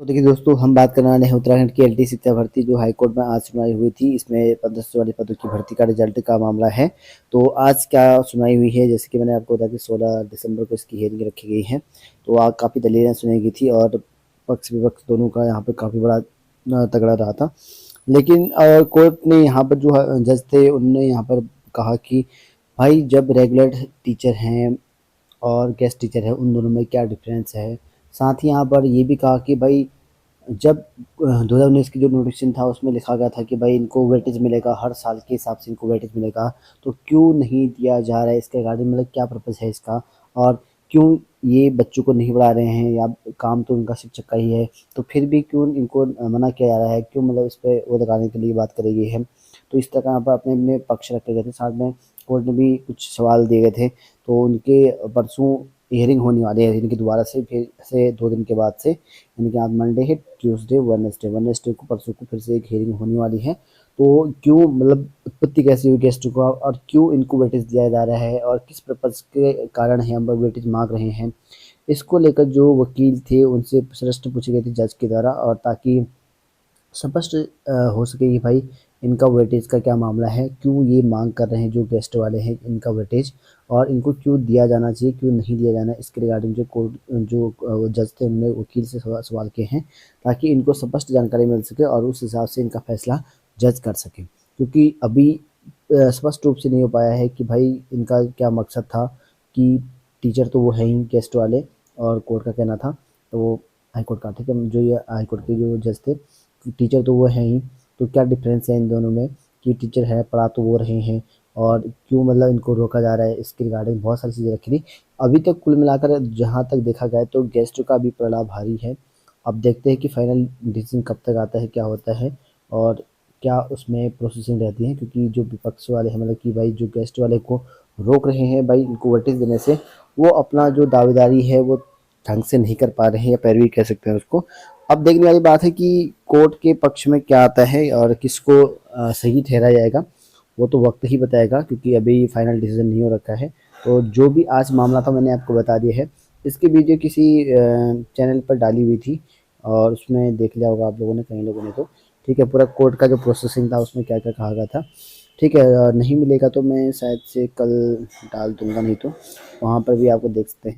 तो देखिए दोस्तों, हम बात करने वाले हैं उत्तराखंड की एलटी शिक्षक भर्ती जो हाईकोर्ट में आज सुनवाई हुई थी। इसमें 1500 वाले पदों की भर्ती का रिजल्ट का मामला है। तो आज क्या सुनवाई हुई है, जैसे कि मैंने आपको बताया कि 16 दिसंबर को इसकी हियरिंग रखी गई है। तो आज काफ़ी दलीलें सुनाई गई थी और पक्ष विपक्ष दोनों का यहाँ पे काफ़ी बड़ा तगड़ा रहा था। लेकिन कोर्ट ने यहाँ पर जो जज थे उन्होंने यहाँ पर कहा कि भाई, जब रेगुलर टीचर हैं और गेस्ट टीचर है, उन दोनों में क्या डिफरेंस है। साथ ही यहाँ पर ये भी कहा कि भाई, जब 2019 की जो नोटिफिकेशन था उसमें लिखा गया था कि भाई इनको वेटेज मिलेगा, हर साल के हिसाब से इनको वेटेज मिलेगा, तो क्यों नहीं दिया जा रहा है इसके रिगार्डिंग, मतलब क्या पर्पज़ है इसका, और क्यों ये बच्चों को नहीं पढ़ा रहे हैं, या काम तो उनका शिक्षक का ही है, तो फिर भी क्यों इनको मना किया जा रहा है, क्यों मतलब इस पे वो लगाने के लिए बात करी गई है। तो इस तरह यहाँ पर अपने अपने पक्ष रखे गए थे, साथ में कोर्ट ने भी कुछ सवाल दिए गए थे। तो उनके परसों हियरिंग होने वाली है, इनकी दोबारा से फिर से 2 दिन के बाद से, यानी कि आज मंडे है, ट्यूसडे, वेडनेसडे को, परसों को फिर से एक हियरिंग होने वाली है। तो क्यों, मतलब उत्पत्ति कैसी हुई गेस्ट को, और क्यों इनको वेटेज दिया जा रहा है, और किस पर्पज़ के कारण है हम लोग वेटेज मांग रहे हैं, इसको लेकर जो वकील थे उनसे प्रश्न पूछे गए थे जज के द्वारा, और ताकि स्पष्ट हो सके कि भाई इनका वेटेज का क्या मामला है, क्यों ये मांग कर रहे हैं जो गेस्ट वाले हैं इनका वेटेज, और इनको क्यों दिया जाना चाहिए, क्यों नहीं दिया जाना, इसके रिगार्डिंग जो कोर्ट जो जज थे उन्होंने वकील से सवाल किए हैं, ताकि इनको स्पष्ट जानकारी मिल सके और उस हिसाब से इनका फैसला जज कर सके। क्योंकि अभी स्पष्ट रूप से नहीं हो पाया है कि भाई इनका क्या मकसद था, कि टीचर तो वो है ही गेस्ट वाले, और कोर्ट का कहना था, तो वो हाईकोर्ट का, ठीक है, जो ये हाईकोर्ट के जो जज थे, टीचर तो वो हैं ही, तो क्या डिफरेंस है इन दोनों में, कि टीचर है, पढ़ा तो वो रहे हैं, और क्यों मतलब इनको रोका जा रहा है, इसके रिगार्डिंग बहुत सारी चीज़ें रखी थी। अभी तक कुल मिलाकर जहाँ तक देखा गया तो गेस्ट का भी पलड़ा भारी है। अब देखते हैं कि फाइनल डिसीजन कब तक आता है, क्या होता है, और क्या उसमें प्रोसेसिंग रहती है, क्योंकि जो विपक्ष वाले हैं, मतलब कि भाई जो गेस्ट वाले को रोक रहे हैं भाई इनको वेटेज देने से, वो अपना जो दावेदारी है वो ढंग से नहीं कर पा रहे हैं, या पैरवी कह सकते हैं उसको। अब देखने वाली बात है कि कोर्ट के पक्ष में क्या आता है और किसको सही ठहराया जाएगा, वो तो वक्त ही बताएगा, क्योंकि अभी फाइनल डिसीजन नहीं हो रखा है। तो जो भी आज मामला था मैंने आपको बता दिया है। इसकी वीडियो किसी चैनल पर डाली हुई थी, और उसमें देख लिया होगा आप लोगों ने, कई लोगों ने, तो ठीक है, पूरा कोर्ट का जो प्रोसेसिंग था उसमें क्या क्या कहा गया था। ठीक है, नहीं मिलेगा तो मैं शायद से कल डाल दूंगा, नहीं तो वहाँ पर भी आपको देख सकते हैं।